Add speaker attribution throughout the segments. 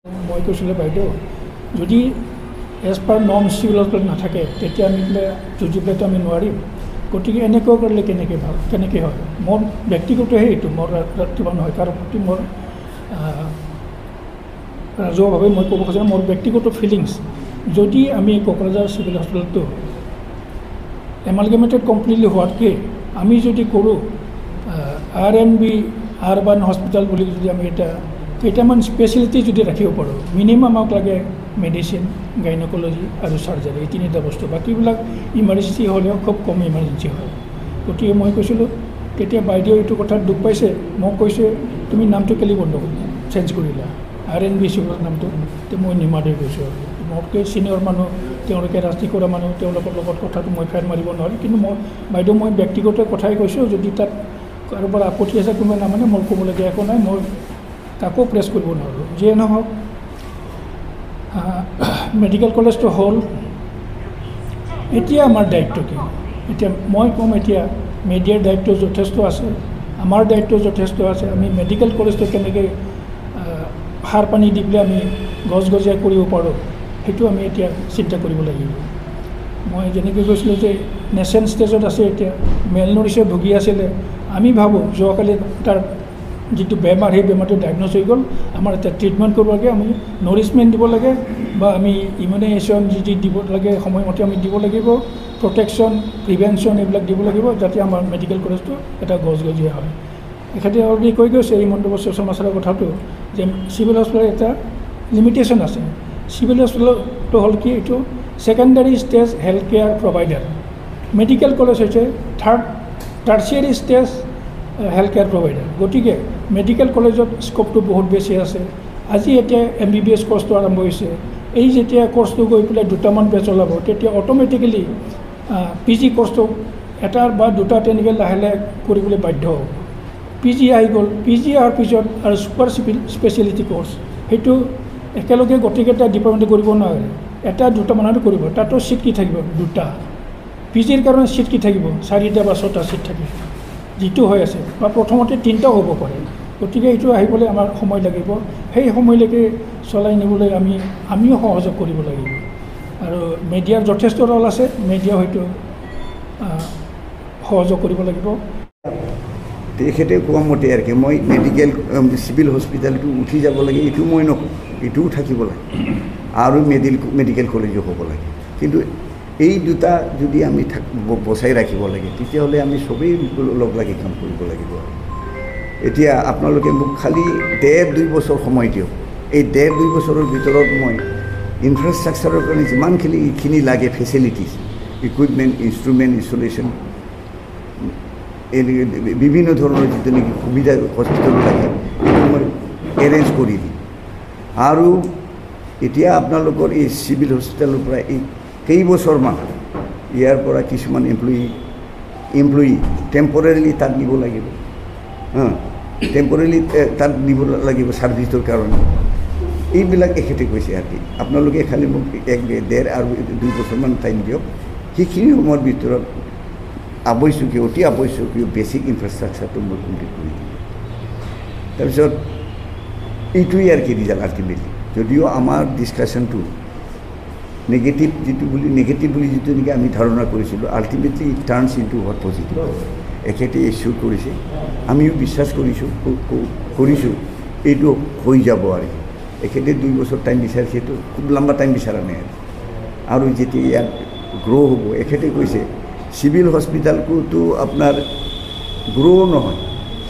Speaker 1: মই কৈছিলোঁ বাইদেউ যদি as per norm civil hospital নাথাকে তেতিয়া আমি যুঁজি পেলাইতো আমি নোৱাৰিম। গতিকে এনেকুৱা কৰিলে কেনেকৈ হয়? মোৰ ব্যক্তিগত সেইটো মোৰ ৰাতিপুৱা নহয়, তাৰ প্ৰতি মোৰ ৰাজহুৱাভাৱে মই ক'ব খুজিছোঁ মোৰ ব্যক্তিগত ফিলিংছ। যদি আমি কোকৰাঝাৰ চিভিল হস্পিটেলটো এমালগেমেটেড কমপ্লিটলি হোৱাতকৈ আমি যদি কৰোঁ RNB আৰবান হস্পিটেল বুলি যদি আমি এটা কেইটামান স্পেচিয়েলিটি যদি ৰাখিব পাৰোঁ, মিনিমাম আমাক লাগে মেডিচিন, গাইনকলজি আৰু চাৰ্জাৰী, এই তিনিটা বস্তু। বাকীবিলাক ইমাৰ্জেঞ্চি হ'লেও খুব কম ইমাৰ্জেঞ্চি হয়। গতিকে মই কৈছিলোঁ, তেতিয়া বাইদেউ এইটো কথাত দুখ পাইছে। মোক কৈছে তুমি নামটো কেলি বন্ধ চেঞ্জ কৰিলা RNB চিভিলৰ নামটো। তো মই নিমাতে কৈছোঁ, মোতকৈ ছিনিয়ৰ মানুহ, তেওঁলোকে ৰাজনীতি কৰা মানুহ, তেওঁলোকৰ লগত কথাটো মই ফেৰ মাৰিব নোৱাৰোঁ। কিন্তু বাইদেউ মই ব্যক্তিগত কথাই কৈছোঁ, যদি তাত কাৰোবাৰ আপত্তি আছে কোনোবাই নামানে মোৰ ক'বলগীয়া একো নাই, মই কাকো প্ৰেছ কৰিব নোৱাৰোঁ। যিয়ে নহওক মেডিকেল কলেজটো হ'ল, এতিয়া আমাৰ দায়িত্ব কি? এতিয়া মই ক'ম, এতিয়া মিডিয়াৰ দায়িত্ব যথেষ্ট আছে, আমাৰ দায়িত্ব যথেষ্ট আছে। আমি মেডিকেল কলেজটো কেনেকৈ সাৰ পানী দি পেলাই আমি গছগজীয়া কৰিব পাৰোঁ, সেইটো আমি এতিয়া চিন্তা কৰিব লাগিব। মই যেনেকৈ কৈছিলোঁ যে নেশ্যন ষ্টেজত আছে, এতিয়া মেলনৰিছে ভুগি আছিলে। আমি ভাবোঁ যোৱাকালি তাৰ যিটো বেমাৰ, সেই বেমাৰটো ডায়েগন'জ হৈ গ'ল। আমাৰ এতিয়া ট্ৰিটমেণ্ট কৰিব লাগে, আমি নৰিছমেণ্ট দিব লাগে, বা আমি ইমিউনাইজেশ্যন যি দিব লাগে সময়মতে আমি দিব লাগিব, প্ৰটেকশ্যন, প্ৰিভেনশ্যন এইবিলাক দিব লাগিব, যাতে আমাৰ মেডিকেল কলেজটো এটা গছগজীয়া হয়। এখেতে অলৰেডি কৈ গৈছে হিমন্ত বিশ্ব শৰ্মাৰ কথাটো, যে চিভিল হস্পিটেলৰ এটা লিমিটেশ্যন আছে। চিভিল হস্পিটেলটো হ'ল কি, এইটো secondary stage health care provider. Medical college হৈছে tertiary stage health care provider. গতিকে মেডিকেল কলেজত স্ক'পটো বহুত বেছি আছে। আজি এতিয়া MBBS কৰ্চটো আৰম্ভ হৈছে। এই যেতিয়া কৰ্চটো গৈ পেলাই দুটামান বেচ ওলাব, তেতিয়া অট'মেটিকেলি PG কৰ্চটো এটা বা দুটা তেনেকৈ লাহে লাহে কৰিবলৈ বাধ্য হ'ব। PG আহি গ'ল, PG অহাৰ পিছত আৰু ছুপাৰ স্পেচিয়েলিটি কৰ্চ, সেইটো একেলগে গোটেইকেইটা ডিপাৰ্টমেণ্টে কৰিব নোৱাৰে, এটা দুটামানতো কৰিব। তাতো চিট কি থাকিব? দুটা। PGৰ কাৰণে চিট কি থাকিব? 4টা বা 6টা চিট থাকিব, যিটো হৈ আছে, বা প্ৰথমতে 3টাও হ'ব পাৰে। গতিকে এইটো আহিবলৈ আমাৰ সময় লাগিব। সেই সময়লৈকে চলাই নিবলৈ আমিও সহযোগ কৰিব লাগিব। আৰু মিডিয়াৰ যথেষ্ট ৰল আছে, মিডিয়াও হয়তো সহযোগ কৰিব লাগিব।
Speaker 2: তেখেতে কোৱা মতে আৰু কি, মই চিভিল হস্পিটেলটো উঠি যাব লাগে, এইটো মই নকওঁ, এইটোও থাকিব লাগে, আৰু মেডিকেল কলেজো হ'ব লাগে। কিন্তু এই দুটা যদি আমি বচাই ৰাখিব লাগে, তেতিয়াহ'লে আমি চবেই লগ লাগি কাম কৰিব লাগিব। এতিয়া আপোনালোকে মোক খালি 1.5-2 বছৰ সময় দিয়ক। এই 1.5-2 বছৰৰ ভিতৰত মই ইনফ্ৰাষ্ট্ৰাকচাৰৰ কাৰণে যিমানখিনি লাগে, ফেচিলিটিছ, ইকুইপমেণ্ট, ইনষ্ট্ৰুমেণ্ট, ইনষ্টলেশ্যন, বিভিন্ন ধৰণৰ যিটো নেকি সুবিধা হস্পিটেলত লাগে, সেইটো মই এৰেঞ্জ কৰি দিম। আৰু এতিয়া আপোনালোকৰ এই চিভিল হস্পিটেলৰ পৰা এই কেইবছৰমান ইয়াৰ পৰা কিছুমান এমপ্লয়ী টেম্পৰেলি তাত নিব লাগিব, টেম্পৰেলি তাত নিব লাগিব ছাৰ্ভিচৰ কাৰণে। এইবিলাক এখেতে কৈছে আৰু কি, আপোনালোকে খালি মোক 1.5 আৰু 2 বছৰমান টাইম দিয়ক। সেইখিনি সময়ৰ ভিতৰত অতি আৱশ্যকীয় বেছিক ইনফ্ৰাষ্ট্ৰাকচাৰটো মই কমপ্লিট কৰি দিম। তাৰপিছত এইটোৱেই আৰু কি ৰিজাল্ট আল্টিমেটলি। যদিও আমাৰ ডিছকাশ্যনটো নেগেটিভ বুলি যিটো নেকি আমি ধাৰণা কৰিছিলোঁ, ultimately it turns into what positive. এখেতে ইছ্যু কৰিছে, আমিও বিশ্বাস কৰিছোঁ এইটো হৈ যাব। আৰু এখেতে 2 বছৰ টাইম বিচাৰিছে, সেইটো খুব লম্বা টাইম বিচৰা নাই। আৰু যেতিয়া ইয়াত গ্ৰ' হ'ব, এখেতে কৈছে চিভিল হস্পিটেলটোতো আপোনাৰ গ্ৰ' নহয়,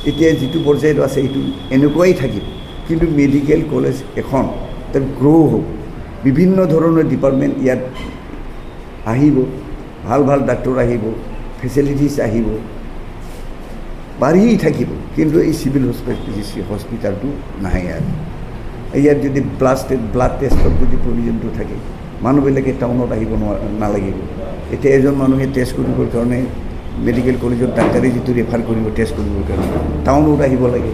Speaker 2: এতিয়া যিটো পৰ্যায়ত আছে এইটো এনেকুৱাই থাকিব। কিন্তু মেডিকেল কলেজ এখন তাত গ্ৰ' হ'ব, বিভিন্ন ধৰণৰ ডিপাৰ্টমেণ্ট ইয়াত আহিব, ভাল ডাক্তৰ আহিব, ফেচিলিটিছ আহিব, বাঢ়ি থাকিব। কিন্তু এই চিভিল হস্পিটেলটো নাহে। আৰু ইয়াত যদি ব্লাড টেষ্টৰ যদি প্ৰভিজনটো থাকে, মানুহবিলাকে টাউনত আহিব নালাগিব। এতিয়া এজন মানুহে টেষ্ট কৰিবৰ কাৰণে মেডিকেল কলেজত ডাক্তৰে যিটো ৰেফাৰ কৰিব টেষ্ট কৰিবৰ কাৰণে, টাউনত আহিব লাগে।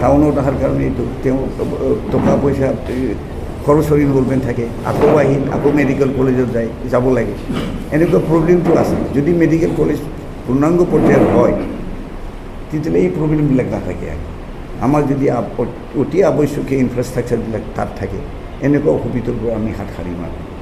Speaker 2: টাউনত অহাৰ কাৰণে তেওঁ টকা পইচা খৰচৰ ইনভলভমেণ্ট থাকে, আকৌ মেডিকেল কলেজত যাব লাগে। এনেকুৱা প্ৰব্লেমটো আছে। যদি মেডিকেল কলেজ পূৰ্ণাংগ পৰ্যায়ত হয়, তেতিয়াহ'লে এই প্ৰব্লেমবিলাক নাথাকে। আমাৰ যদি অতি আৱশ্যকীয় ইনফ্ৰাষ্ট্ৰাকচাৰবিলাক তাত থাকে এনেকুৱা অসুবিধাৰ পৰা আমি হাত সাৰিম আৰু